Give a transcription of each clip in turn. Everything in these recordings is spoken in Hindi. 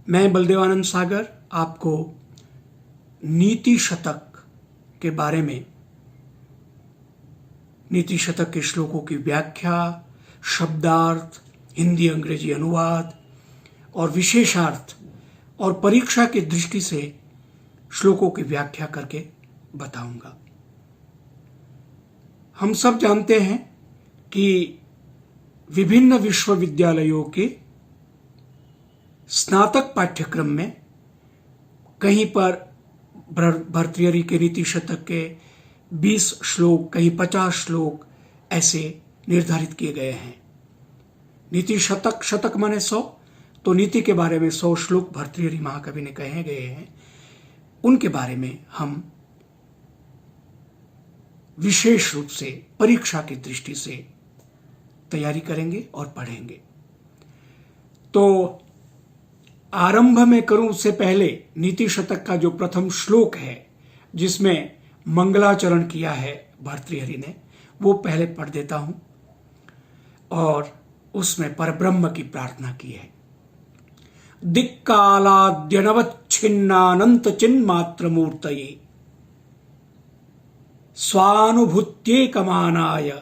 मैं बलदेवानंद सागर आपको नीति शतक के बारे में, नीति शतक के श्लोकों की व्याख्या, शब्दार्थ, हिंदी अंग्रेजी अनुवाद और विशेषार्थ और परीक्षा की दृष्टि से श्लोकों की व्याख्या करके बताऊंगा। हम सब जानते हैं कि विभिन्न विश्वविद्यालयों के स्नातक पाठ्यक्रम में कहीं पर भर्तृहरि के नीति शतक के 20 श्लोक, कहीं 50 श्लोक ऐसे निर्धारित किए गए हैं। नीति शतक, शतक माने 100, तो नीति के बारे में 100 श्लोक भर्तृहरि महाकवि ने कहे गए हैं। उनके बारे में हम विशेष रूप से परीक्षा की दृष्टि से तैयारी करेंगे और पढ़ेंगे। तो आरंभ में करूं उससे पहले नीति शतक का जो प्रथम श्लोक है, जिसमें मंगलाचरण किया है भर्तृहरि ने, वो पहले पढ़ देता हूं और उसमें परब्रह्म की प्रार्थना की है। दिक्कालाद्यनवच्छिन्नानंत चिन्मात्र मूर्तये स्वानुभूत्येकमानाय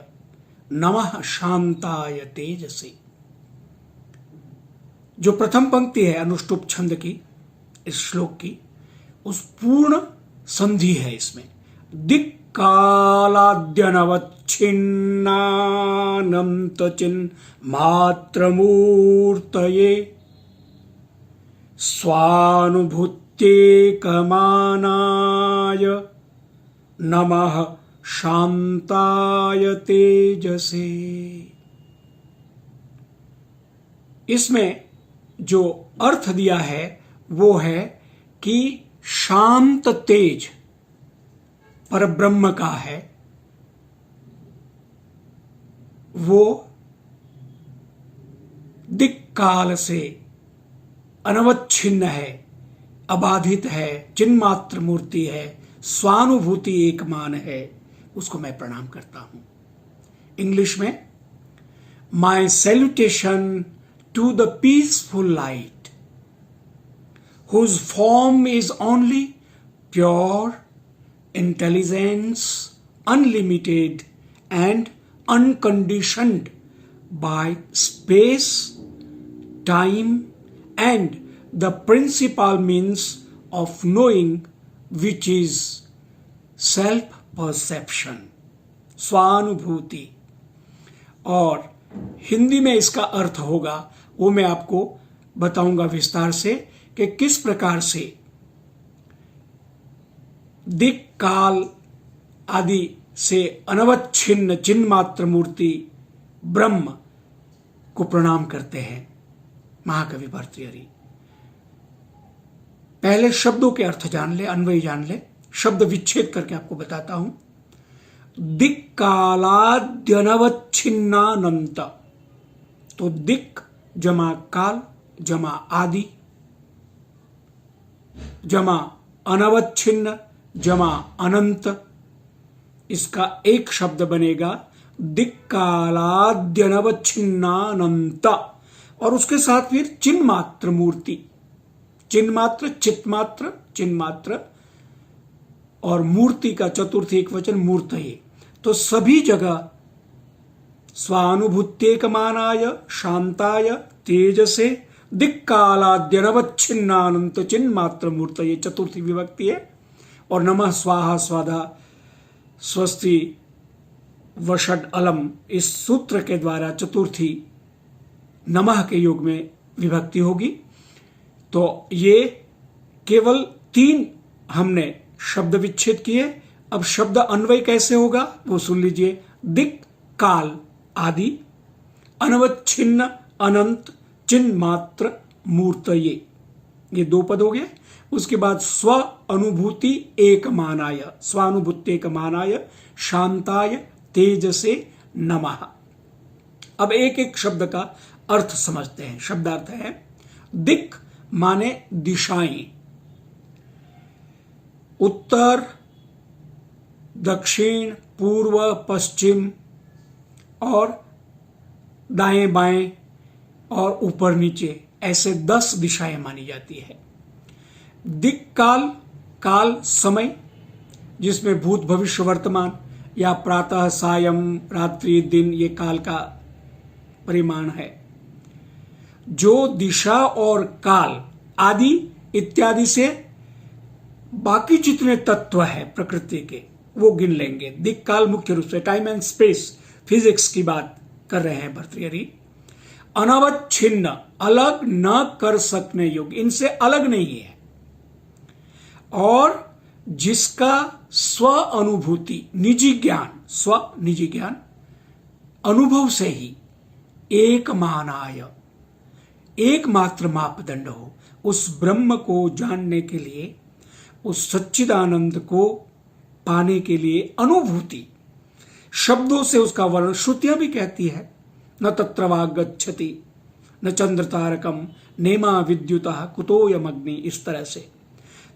नमः शांताय तेजसे। जो प्रथम पंक्ति है अनुष्टुप छंद की, इस श्लोक की, उस पूर्ण संधि है इसमें। दिक्कालाद्यनवच्छिन्नानंत चिन्मात्रमूर्तये स्वानुभूत्येकमानाय नमः शांताय तेजसे। इसमें जो अर्थ दिया है वो है कि शांत तेज परब्रह्म का है, वो दिक्काल से अनवच्छिन्न है, अबाधित है, चिन्मात्र मूर्ति है, स्वानुभूति एकमान है, उसको मैं प्रणाम करता हूं। इंग्लिश में, my salutation to the peaceful light, whose form is only pure intelligence, unlimited and unconditioned by space, time and the principal means of knowing, which is self-perception, स्वानुभूति। और हिंदी में इसका अर्थ होगा, वो मैं आपको बताऊंगा विस्तार से कि किस प्रकार से दिक् काल आदि से अनवच्छिन्न चिन्मात्र मूर्ति ब्रह्म को प्रणाम करते हैं महाकवि भर्तृहरि। पहले शब्दों के अर्थ जान ले, अन्वय जान ले, शब्द विच्छेद करके आपको बताता हूं। दिक्कालाद्यनवच्छिन्नानंत, तो दिक् जमा काल जमा आदि जमा अनवच्छिन्न जमा अनंत, इसका एक शब्द बनेगा दिक्कालाद्यनवच्छिन्नानंत। और उसके साथ फिर चिन्मात्र मूर्ति, चिन्मात्र, चित्मात्र, चिन्मात्र और मूर्ति का चतुर्थी एक वचन मूर्तये। तो सभी जगह स्वानुभूत्येकमानाय शांताय तेजसे दिक्कालाद्यनवच्छिन्नानंत चिन्मात्र मूर्तये, चतुर्थी विभक्ति है। और नमः स्वाहा स्वाधा स्वस्ति वषड अलम, इस सूत्र के द्वारा चतुर्थी नमः के योग में विभक्ति होगी। तो ये केवल 3 हमने शब्द विच्छेद किए। अब शब्द अन्वय कैसे होगा वो सुन लीजिए। दिक् काल आदि, अनवच्छिन्न अनंत, चिन्मात्र मूर्तये, ये 2 पद हो गए। उसके बाद स्व अनुभूति एकमानाय, स्वानुभूति एकमानाय शांताय तेजसे नमः। अब एक एक शब्द का अर्थ समझते हैं। शब्दार्थ है दिक् माने दिशाएं, उत्तर, दक्षिण, पूर्व, पश्चिम और दाएं बाएं और ऊपर नीचे, ऐसे 10 दिशाएं मानी जाती है। दिक्काल, काल समय, जिसमें भूत भविष्य वर्तमान या प्रातः सायं रात्रि दिन, ये काल का परिमाण है। जो दिशा और काल आदि इत्यादि से बाकी जितने तत्व है प्रकृति के वो गिन लेंगे। दिक्काल मुख्य रूप से टाइम एंड स्पेस, फिजिक्स की बात कर रहे हैं भर्तृहरि। अनवच्छिन्न, अलग न कर सकने योग्य, इनसे अलग नहीं है, और जिसका स्व अनुभूति, निजी ज्ञान, स्व निजी ज्ञान अनुभव से ही एकमानाय, एकमात्र मापदंड हो, उस ब्रह्म को जानने के लिए, उस सच्चिदानंद को पाने के लिए अनुभूति, शब्दों से उसका वर्णन, श्रुतियां भी कहती है न तत्र वाग गच्छति न चंद्र तारकम नेमा विद्युतः कुतोयम अग्नि, इस तरह से।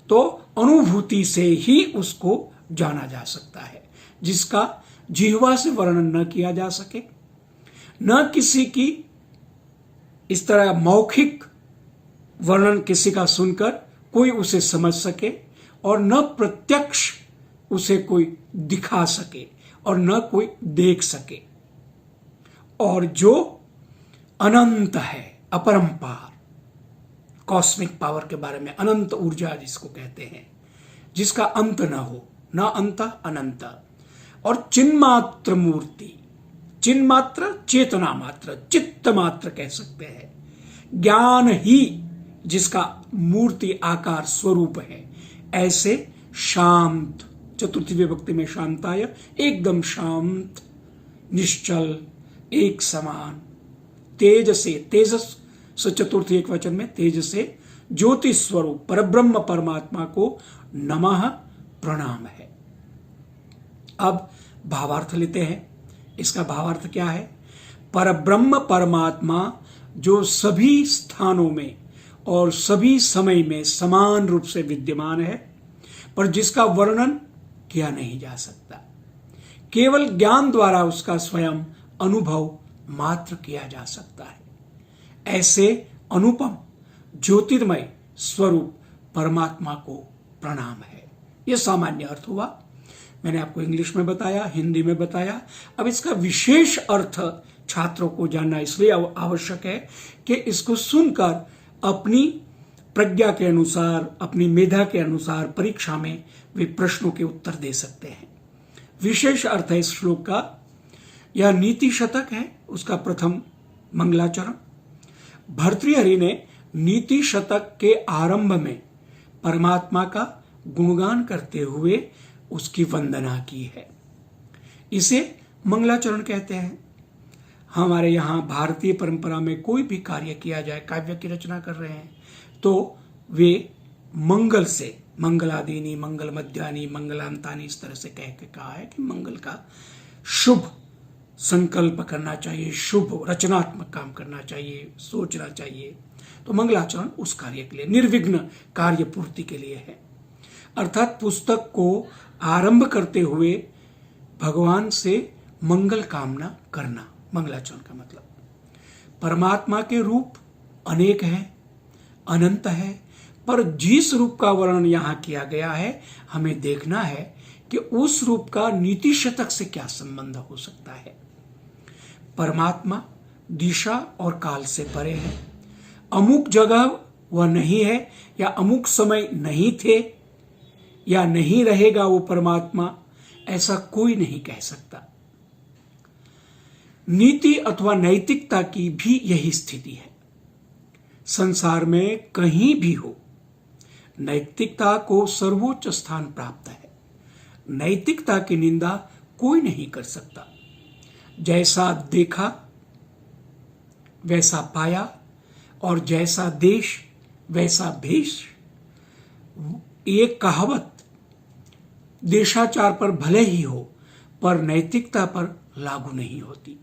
तो अनुभूति से ही उसको जाना जा सकता है, जिसका जिह्वा से वर्णन न किया जा सके, न किसी की इस तरह मौखिक वर्णन किसी का सुनकर कोई उसे समझ सके, और न प्रत्यक्ष उसे कोई दिखा सके और न कोई देख सके, और जो अनंत है, अपरंपार, कॉस्मिक पावर के बारे में, अनंत ऊर्जा जिसको कहते हैं, जिसका अंत न हो, न अंत अनंत, और चिन्मात्र मूर्ति, चिन्मात्र चेतना मात्र, चित्त मात्र कह सकते हैं, ज्ञान ही जिसका मूर्ति आकार स्वरूप है, ऐसे शांत, चतुर्थी विभक्ति में शांताय, एकदम शांत, निश्चल, एक समान, तेज से, तेजस से चतुर्थी एक वचन में, तेज से ज्योति स्वरूप परब्रह्म परमात्मा को नमः प्रणाम है। अब भावार्थ लेते हैं। इसका भावार्थ क्या है? परब्रह्म परमात्मा जो सभी स्थानों में और सभी समय में समान रूप से विद्यमान है, पर जिसका वर्णन किया नहीं जा सकता, केवल ज्ञान द्वारा उसका स्वयं अनुभव मात्र किया जा सकता है, ऐसे अनुपम ज्योतिर्मय स्वरूप परमात्मा को प्रणाम है। यह सामान्य अर्थ हुआ, मैंने आपको इंग्लिश में बताया, हिंदी में बताया। अब इसका विशेष अर्थ छात्रों को जानना इसलिए आवश्यक है कि इसको सुनकर अपनी प्रज्ञा के अनुसार, अपनी मेधा के अनुसार परीक्षा में वे प्रश्नों के उत्तर दे सकते हैं। विशेष अर्थ है इस श्लोक का, यह नीति शतक है, उसका प्रथम मंगलाचरण। भर्तृहरि ने नीति शतक के आरंभ में परमात्मा का गुणगान करते हुए उसकी वंदना की है, इसे मंगलाचरण कहते हैं। हमारे यहाँ भारतीय परंपरा में कोई भी कार्य किया जाए, काव्य की रचना कर रहे हैं तो वे मंगल से, मंगलादीनी मंगल मध्यानि मंगलांतानि, इस तरह से कह के कहा है कि मंगल का शुभ संकल्प करना चाहिए, शुभ रचनात्मक काम करना चाहिए, सोचना चाहिए। तो मंगलाचरण उस कार्य के लिए, निर्विघ्न कार्य पूर्ति के लिए है। अर्थात पुस्तक को आरंभ करते हुए भगवान से मंगल कामना करना, मंगलाचरण का मतलब। परमात्मा के रूप अनेक हैं, अनंत है, पर जिस रूप का वर्णन यहां किया गया है, हमें देखना है कि उस रूप का नीति शतक से क्या संबंध हो सकता है। परमात्मा दिशा और काल से परे है, अमुक जगह वह नहीं है, या अमुक समय नहीं थे, या नहीं रहेगा वो परमात्मा, ऐसा कोई नहीं कह सकता। नीति अथवा नैतिकता की भी यही स्थिति है। संसार में कहीं भी हो, नैतिकता को सर्वोच्च स्थान प्राप्त है। नैतिकता की निंदा कोई नहीं कर सकता। जैसा देखा वैसा पाया, और जैसा देश वैसा भेष, ये कहावत देशाचार पर भले ही हो, पर नैतिकता पर लागू नहीं होती।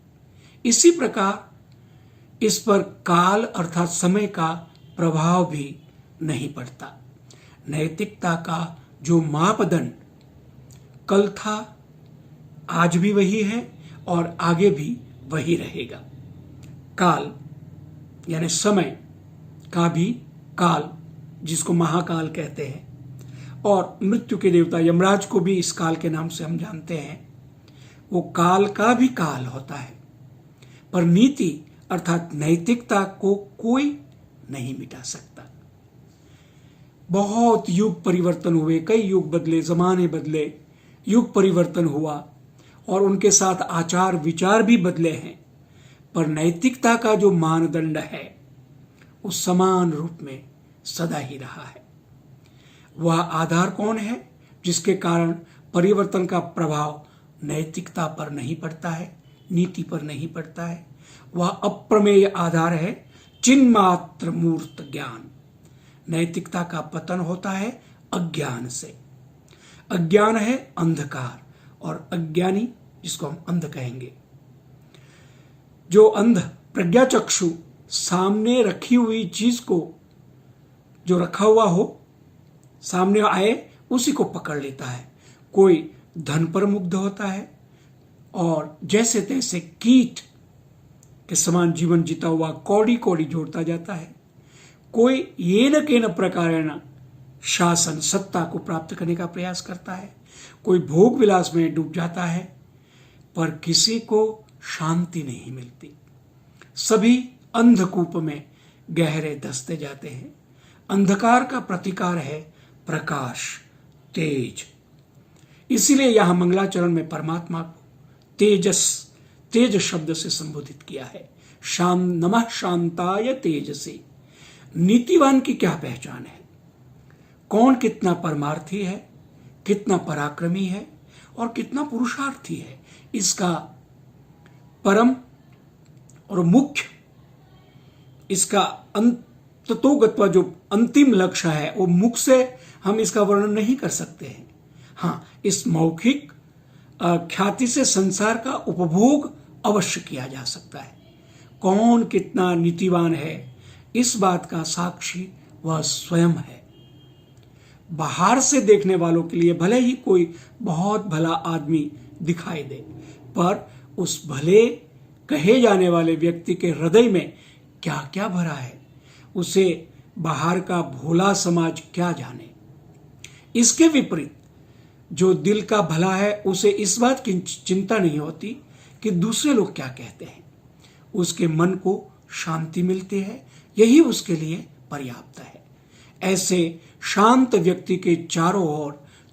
इसी प्रकार इस पर काल अर्थात समय का प्रभाव भी नहीं पड़ता। नैतिकता का जो मापदंड कल था, आज भी वही है और आगे भी वही रहेगा। काल यानी समय का भी काल, जिसको महाकाल कहते हैं, और मृत्यु के देवता यमराज को भी इस काल के नाम से हम जानते हैं, वो काल का भी काल होता है। पर नीति अर्थात नैतिकता को कोई नहीं मिटा सकता। बहुत युग परिवर्तन हुए, कई युग बदले, जमाने बदले, युग परिवर्तन हुआ और उनके साथ आचार विचार भी बदले हैं, पर नैतिकता का जो मानदंड है वो समान रूप में सदा ही रहा है। वह आधार कौन है जिसके कारण परिवर्तन का प्रभाव नैतिकता पर नहीं पड़ता है, नीति पर नहीं पड़ता है? वह अप्रमेय आधार है चिन्मात्र मूर्त ज्ञान। नैतिकता का पतन होता है अज्ञान से। अज्ञान है अंधकार, और अज्ञानी जिसको हम अंध कहेंगे, जो अंध प्रज्ञाचक्षु सामने रखी हुई चीज को, जो रखा हुआ हो सामने आए उसी को पकड़ लेता है। कोई धन पर मुग्ध होता है और जैसे तैसे कीट के समान जीवन जीता हुआ कौड़ी कौड़ी जोड़ता जाता है। कोई येन केन प्रकारेण शासन सत्ता को प्राप्त करने का प्रयास करता है। कोई भोग विलास में डूब जाता है, पर किसी को शांति नहीं मिलती। सभी अंधकूप में गहरे धंसते जाते हैं। अंधकार का प्रतिकार है प्रकाश, तेज। इसीलिए यहां मंगलाचरण में परमात्मा को तेज शब्द से संबोधित किया है। नमः शांताय तेजसे। नीतिवान की क्या पहचान है? कौन कितना परमार्थी है, कितना पराक्रमी है और कितना पुरुषार्थी है, इसका परम और मुख्य, इसका अंततोगत्वा जो अंतिम लक्ष्य है, वो मुख से हम इसका वर्णन नहीं कर सकते हैं। हाँ, इस मौखिक ख्याति से संसार का उपभोग अवश्य किया जा सकता है। कौन कितना नीतिवान है, इस बात का साक्षी वह स्वयं है। बाहर से देखने वालों के लिए भले ही कोई बहुत भला आदमी दिखाई दे, पर उस भले कहे जाने वाले व्यक्ति के हृदय में क्या क्या भरा है, उसे बाहर का भोला समाज क्या जाने। इसके विपरीत जो दिल का भला है, उसे इस बात की चिंता नहीं होती कि दूसरे लोग क्या कहते हैं। उसके मन को शांति मिलती है, यही उसके लिए पर्याप्त है। ऐसे शांत व्यक्ति के चारों ओर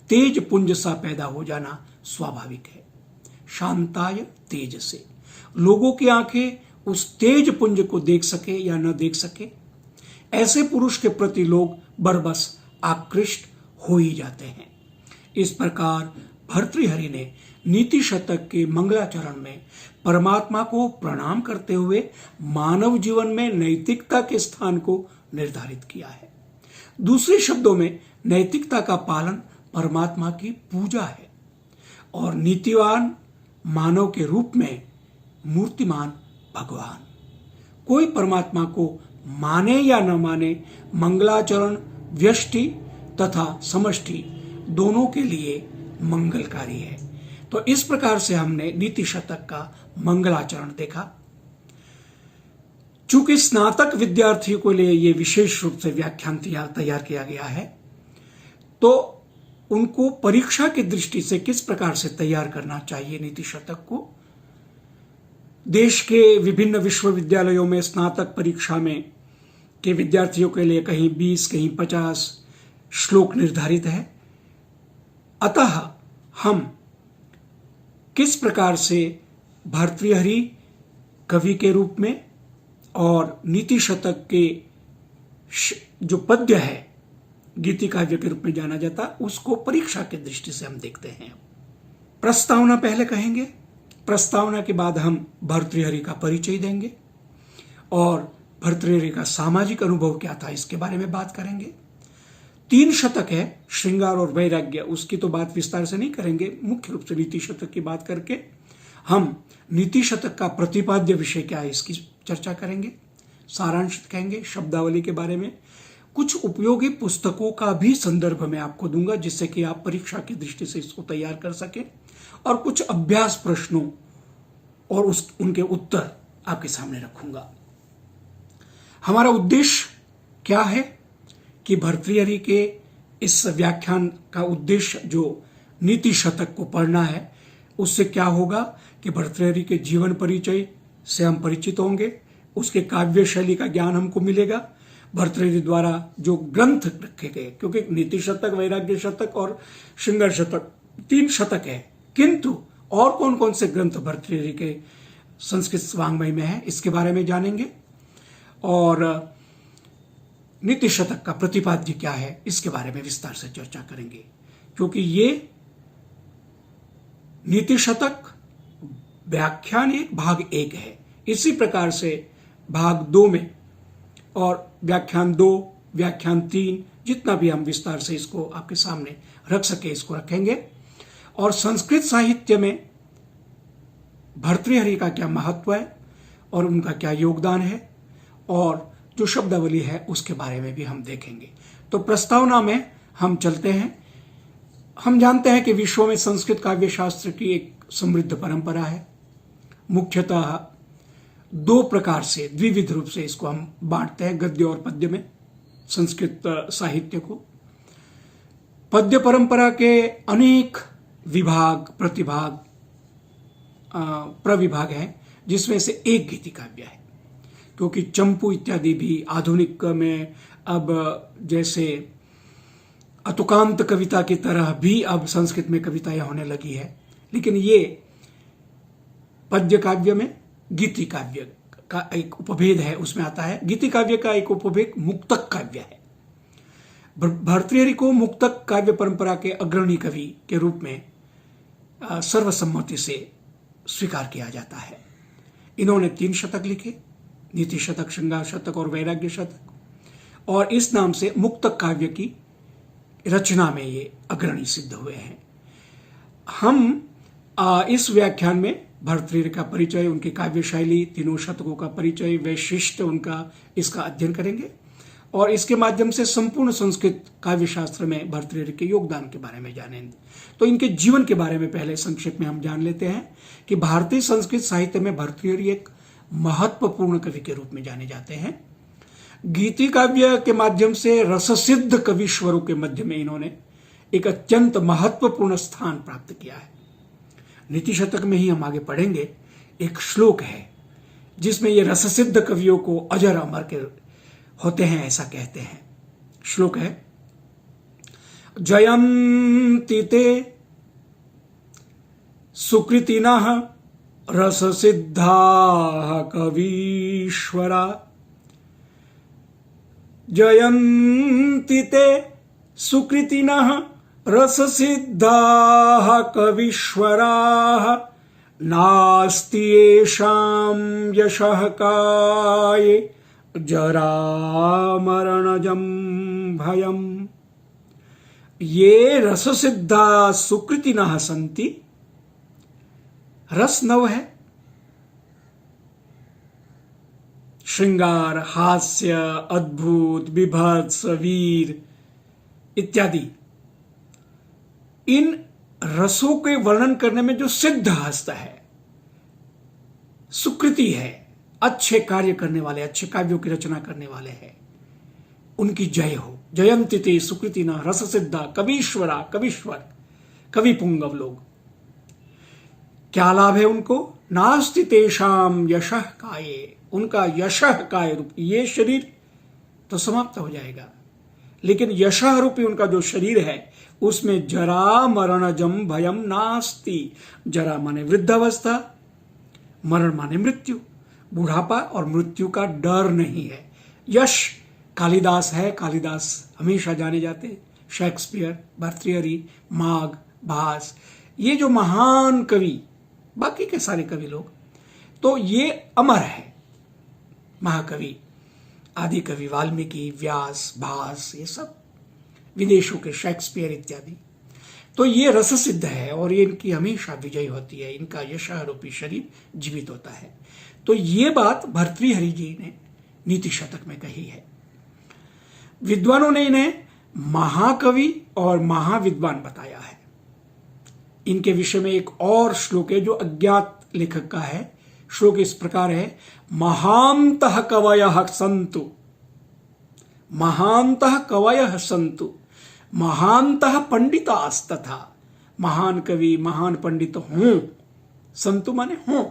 तेज पुंज सा पैदा हो जाना स्वाभाविक है। शांताय तेज से लोगों की आंखें उस तेज पुंज को देख सके या न देख सके, ऐसे पुरुष के प्रति लोग बरबस आकृष्ट हो ही जाते हैं। इस प्रकार भर्तृहरि ने नीति शतक के मंगलाचरण में परमात्मा को प्रणाम करते हुए मानव जीवन में नैतिकता के स्थान को निर्धारित किया है। दूसरे शब्दों में नैतिकता का पालन परमात्मा की पूजा है और नीतिवान मानव के रूप में मूर्तिमान भगवान। कोई परमात्मा को माने या न माने, मंगलाचरण व्यष्टि तथा समष्टि दोनों के लिए मंगलकारी है। तो इस प्रकार से हमने नीति शतक का मंगलाचरण देखा। चूंकि स्नातक विद्यार्थियों के लिए यह विशेष रूप से व्याख्यान तैयार किया गया है, तो उनको परीक्षा की दृष्टि से किस प्रकार से तैयार करना चाहिए नीति शतक को। देश के विभिन्न विश्वविद्यालयों में स्नातक परीक्षा में के विद्यार्थियों के लिए कहीं 20 कहीं 50 श्लोक निर्धारित है। अतः हम किस प्रकार से भर्तृहरि कवि के रूप में और नीति शतक के जो पद्य है गीति काव्य के रूप में जाना जाता, उसको परीक्षा की दृष्टि से हम देखते हैं। प्रस्तावना पहले कहेंगे, प्रस्तावना के बाद हम भर्तृहरि का परिचय देंगे और भर्तृहरि का सामाजिक अनुभव क्या था इसके बारे में बात करेंगे। 3 शतक है, श्रृंगार और वैराग्य, उसकी तो बात विस्तार से नहीं करेंगे। मुख्य रूप से नीति शतक की बात करके हम नीति शतक का प्रतिपाद्य विषय क्या है इसकी चर्चा करेंगे, सारांश कहेंगे, शब्दावली के बारे में कुछ उपयोगी पुस्तकों का भी संदर्भ मैं आपको दूंगा जिससे कि आप परीक्षा की दृष्टि से इसको तैयार कर सकें, और कुछ अभ्यास प्रश्नों और उनके उत्तर आपके सामने रखूंगा। हमारा उद्देश्य क्या है कि भर्तृहरि के इस व्याख्यान का उद्देश्य जो नीति शतक को पढ़ना है, उससे क्या होगा कि भर्तृहरि के जीवन परिचय से हम परिचित होंगे, उसके काव्य शैली का ज्ञान हमको मिलेगा। भर्तृहरि द्वारा जो ग्रंथ रखे गए, क्योंकि नीति शतक, वैराग्य शतक और श्रृंगार शतक 3 शतक है, किंतु और कौन कौन से ग्रंथ भर्तृहरि के संस्कृत वाङ्मय में है, इसके बारे में जानेंगे। और नीति शतक का प्रतिपाद्य क्या है, इसके बारे में विस्तार से चर्चा करेंगे, क्योंकि ये नीति शतक व्याख्यान 1 भाग 1 है। इसी प्रकार से भाग 2 में और व्याख्यान 2, व्याख्यान 3, जितना भी हम विस्तार से इसको आपके सामने रख सके इसको रखेंगे। और संस्कृत साहित्य में भर्तृहरि का क्या महत्व है और उनका क्या योगदान है, और जो शब्दावली है उसके बारे में भी हम देखेंगे। तो प्रस्तावना में हम चलते हैं। हम जानते हैं कि विश्व में संस्कृत काव्य शास्त्र की एक समृद्ध परंपरा है। मुख्यतः 2 प्रकार से, द्विविध रूप से इसको हम बांटते हैं, गद्य और पद्य में संस्कृत साहित्य को। पद्य परंपरा के अनेक विभाग, प्रतिभाग, प्रविभाग हैं, जिसमें से एक गीति काव्य है, क्योंकि चंपू इत्यादि भी आधुनिक में अब जैसे अतुकांत कविता की तरह भी अब संस्कृत में कविताएं होने लगी है, लेकिन ये पद्य काव्य में गीति काव्य का एक उपभेद है, उसमें आता है। गीति काव्य का एक उपभेद मुक्तक काव्य है। भर्तृहरि को मुक्तक काव्य परंपरा के अग्रणी कवि के रूप में सर्वसम्मति से स्वीकार किया जाता है। इन्होंने 3 शतक लिखे, नीति शतक, श्रृंगार शतक और वैराग्य शतक, और इस नाम से मुक्तक काव्य की रचना में ये अग्रणी सिद्ध हुए हैं। हम इस व्याख्यान में भर्तृहरि का परिचय, उनकी काव्य शैली, 3 शतकों का परिचय, वैशिष्ट उनका, इसका अध्ययन करेंगे, और इसके माध्यम से संपूर्ण संस्कृत काव्य शास्त्र में भर्तृहरि के योगदान के बारे में जानेंगे। तो इनके जीवन के बारे में पहले संक्षेप में हम जान लेते हैं कि भारतीय संस्कृत साहित्य में भर्तृहरि एक महत्वपूर्ण कवि के रूप में जाने जाते हैं। गीति काव्य के माध्यम से रससिद्ध कविश्वरों के मध्य में इन्होंने एक अत्यंत महत्वपूर्ण स्थान प्राप्त किया है। नीति शतक में ही हम आगे पढ़ेंगे, एक श्लोक है जिसमें ये रससिद्ध कवियों को अजर अमर के होते हैं, ऐसा कहते हैं। श्लोक है, जयन्ति ते सुकृतिनः रससिद्धाः कवीश्वरा, जयन्ति ते सुकृतिनः रससिद्धाः कवीश्वराः, नास्ति येषां यशः काये जरामरणजं भयम्। ये रससिद्धा सुकृतिनः सन्ति, रस 9 है, श्रृंगार, हास्य, अद्भुत, विभत्स, वीर इत्यादि, इन रसों के वर्णन करने में जो सिद्ध हस्त है, सुकृति है, अच्छे कार्य करने वाले, अच्छे काव्यों की रचना करने वाले हैं, उनकी जय हो। जयंति ते सुकृतिना रससिद्धा कवीश्वरा, कवीश्वर, कवि पुंगव लोग। क्या लाभ है उनको? नास्ति तेषाम यशः काये, उनका यशः काय रूप, ये शरीर तो समाप्त हो जाएगा, लेकिन यशः रूपी उनका जो शरीर है उसमें जरा मरणजम भयम नास्ति। जरा माने वृद्धावस्था, मरण माने मृत्यु, बुढ़ापा और मृत्यु का डर नहीं है। यश कालिदास है, कालिदास हमेशा जाने जाते, शेक्सपियर, भर्तृहरि, माघ, भास, ये जो महान कवि, बाकी के सारे कवि लोग, तो ये अमर है। महाकवि, आदि कवि वाल्मीकि, व्यास, भास, ये सब विदेशों के शेक्सपियर इत्यादि, तो ये रस सिद्ध है और ये इनकी हमेशा विजय होती है, इनका यशः रूपी शरीर जीवित होता है। तो ये बात भर्तृहरि जी ने नीति शतक में कही है। विद्वानों ने इन्हें महाकवि और महाविद्वान बताया है। इनके विषय में एक और श्लोक है जो अज्ञात लेखक का है। श्लोक इस प्रकार है, महांतः कवयः सन्तु महान्तः कवयः सन्तु महान्तः पंडितास्तथा। महान कवि महान पंडित हों, संतु माने हों।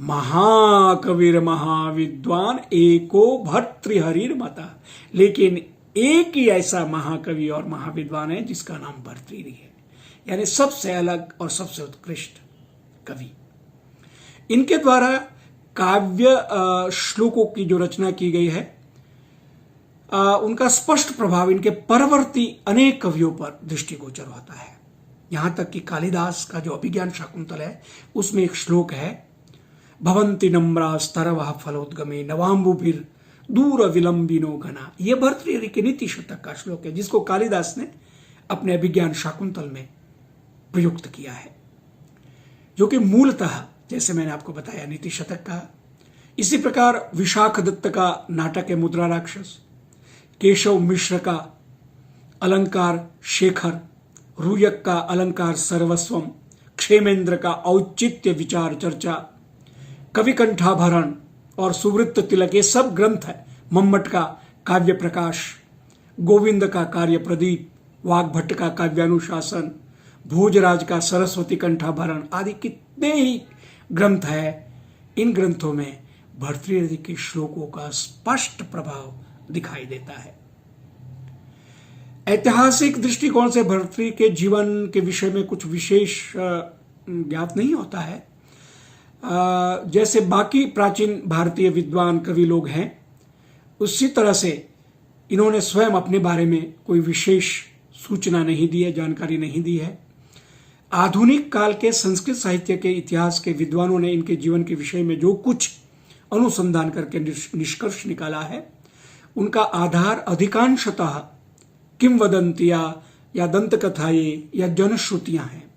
महाकविर महाविद्वान एको भर्तृहरिर्मतः, लेकिन एक ही ऐसा महाकवि और महाविद्वान है जिसका नाम भर्तृहरि है, यानी सबसे अलग और सबसे उत्कृष्ट कवि। इनके द्वारा काव्य श्लोकों की जो रचना की गई है, उनका स्पष्ट प्रभाव इनके परवर्ती अनेक कवियों पर दृष्टिगोचर होता है। यहां तक कि कालिदास का जो अभिज्ञान शाकुंतल है, उसमें एक श्लोक है, भवन्ति नम्रास्तरवः फलोद्गमे नवाम्बुभिर दूर विलंबिनो घना। यह भर्तृहरि के नीति शतक का श्लोक है, जिसको कालिदास ने अपने अभिज्ञान शाकुंतल में प्रयुक्त किया है, जो कि मूलतः जैसे मैंने आपको बताया नीति शतक का। इसी प्रकार विशाख दत्त का नाटक है मुद्रा राक्षस, केशव मिश्र का अलंकार शेखर, रूयक का अलंकार सर्वस्वम, क्षेमेंद्र का औचित्य विचार चर्चा, कवि कंठाभरण और सुवृत्त तिलक, ये सब ग्रंथ है। मम्मट का काव्य प्रकाश, गोविंद का कार्य प्रदीप, वाग्भट्ट का काव्यानुशासन, भोजराज का सरस्वती कंठाभरण आदि कितने ही ग्रंथ है। इन ग्रंथों में भर्तृहरि के श्लोकों का स्पष्ट प्रभाव दिखाई देता है। ऐतिहासिक दृष्टिकोण से भर्तृहरि के जीवन के विषय में कुछ विशेष ज्ञात नहीं होता है। जैसे बाकी प्राचीन भारतीय विद्वान कवि लोग हैं, उसी तरह से इन्होंने स्वयं अपने बारे में कोई विशेष सूचना नहीं दी है, जानकारी नहीं दी है। आधुनिक काल के संस्कृत साहित्य के इतिहास के विद्वानों ने इनके जीवन के विषय में जो कुछ अनुसंधान करके निष्कर्ष निकाला है, उनका आधार अधिकांशतः किंवदंतियां या दंतकथाएं या जनश्रुतियां हैं।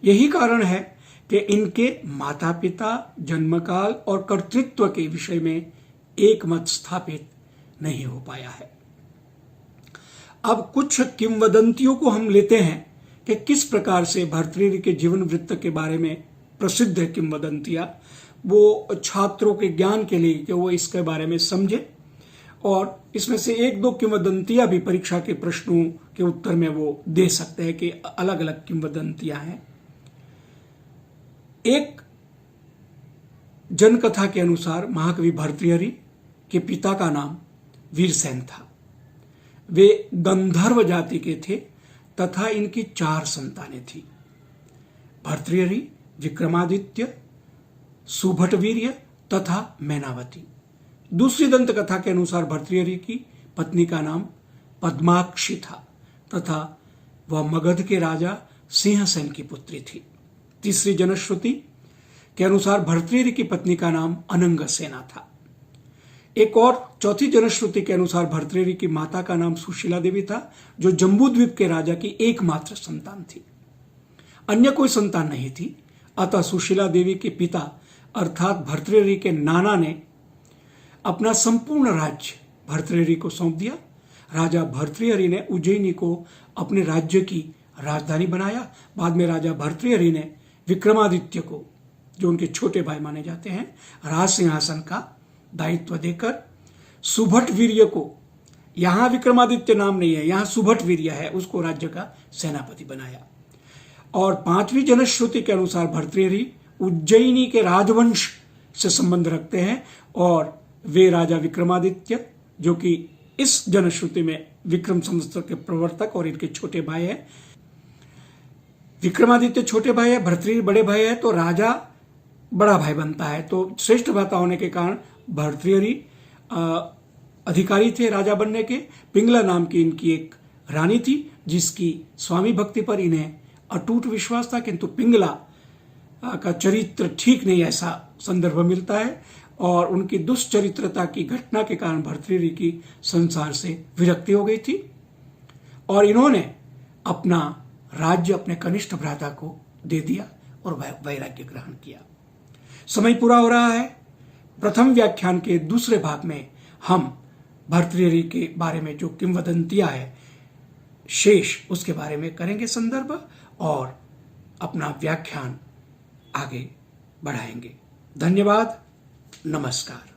यही कारण है कि इनके माता पिता, जन्मकाल और कर्तृत्व के विषय में एक मत स्थापित नहीं हो पाया है। अब कुछ किंवदंतियों को हम लेते हैं कि किस प्रकार से भर्तृहरि के जीवन वृत्त के बारे में प्रसिद्ध है किंवदंतियां, वो छात्रों के ज्ञान के लिए कि वो इसके बारे में समझे। और इसमें से एक दो किंवदंतियां भी परीक्षा के प्रश्नों के उत्तर में वो दे सकते हैं कि अलग अलग किंवदंतियां हैं। एक जनकथा के अनुसार महाकवि भर्तृहरि के पिता का नाम वीरसेन था। वे गंधर्व जाति के थे तथा इनकी 4 संतानें थी, भर्तृहरि, विक्रमादित्य, सुभटवीर्य तथा मैनावती। दूसरी दंत कथा के अनुसार भर्तृहरि की पत्नी का नाम पद्माक्षी था तथा वह मगध के राजा सिंहसेन की पुत्री थी। तीसरी जनश्रुति के अनुसार भर्तृहरि की पत्नी का नाम अनंगसेना था। एक और चौथी जनश्रुति के अनुसार भर्तृहरि की माता का नाम सुशीला देवी था, जो जम्बूद्वीप के राजा की एकमात्र संतान थी। अन्य कोई संतान नहीं थी, अतः सुशीला देवी के पिता अर्थात भर्तृहरि के नाना ने अपना संपूर्ण राज्य भर्तृहरि को सौंप दिया। राजा भर्तृहरि ने उज्जैनी को अपने राज्य की राजधानी बनाया। बाद में राजा भर्तृहरि ने विक्रमादित्य को, जो उनके छोटे भाई माने जाते हैं, राज सिंहासन का दायित्व देकर सुभटवीर्य को, यहां विक्रमादित्य नाम नहीं है, यहां सुभटवीर्य है, उसको राज्य का सेनापति बनाया। और 5वीं जनश्रुति के अनुसार भर्तृहरि उज्जैनी के राजवंश से संबंध रखते हैं और वे राजा विक्रमादित्य, जो कि इस जनश्रुति में विक्रम संवत्सर के प्रवर्तक और इनके छोटे भाई है। विक्रमादित्य छोटे भाई है, भर्तृहरि बड़े भाई है, तो राजा बड़ा भाई बनता है। तो श्रेष्ठ भ्राता होने के कारण भर्तृहरि अधिकारी थे राजा बनने के। पिंगला नाम की इनकी एक रानी थी, जिसकी स्वामी भक्ति पर इन्हें अटूट विश्वास था, किंतु पिंगला का चरित्र ठीक नहीं, ऐसा संदर्भ मिलता है। और उनकी दुष्चरित्रता की घटना के कारण भर्तृहरि की संसार से विरक्ति हो गई थी और इन्होंने अपना राज्य अपने कनिष्ठ भ्राता को दे दिया और वैराग्य ग्रहण किया। समय पूरा हो रहा है। प्रथम व्याख्यान के दूसरे भाग में हम भर्तृहरि के बारे में जो किंवदंतियां है शेष, उसके बारे में करेंगे संदर्भ और अपना व्याख्यान आगे बढ़ाएंगे। धन्यवाद, नमस्कार।